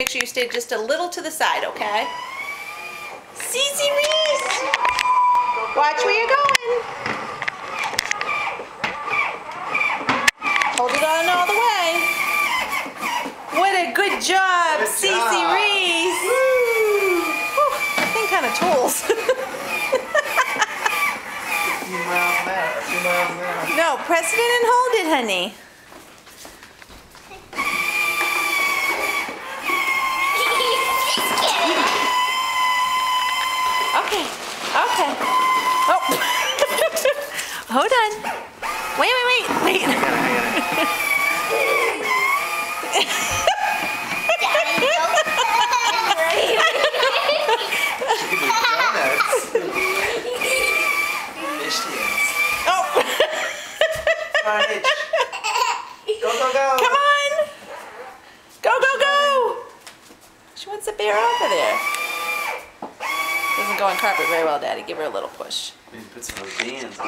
Make sure you stay just a little to the side, okay? Cece Reese! Watch where you're going. Hold it on all the way. What a good job, Cece Reese! Woo! Same kind of tools. No, press it in and hold it, honey. Okay, okay. Oh, hold on. Wait. Oh. Go. Come on. Go. She wants the bear off of there. Doesn't go on carpet very well, Daddy. Give her a little push. Maybe put some of those bands on.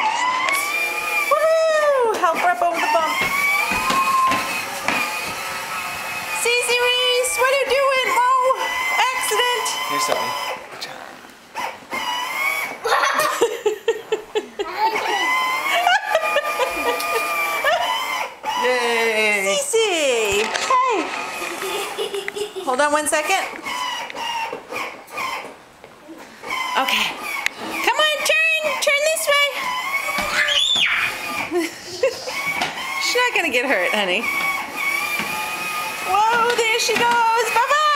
Woohoo! Help her up over the bump. Cece Reese, what are you doing? Oh, accident. Here's something. Yay! Cece! Hey! Hold on 1 second. Okay. Come on, turn this way. She's not gonna get hurt, honey. Whoa, there she goes. Bye-bye.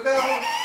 Go.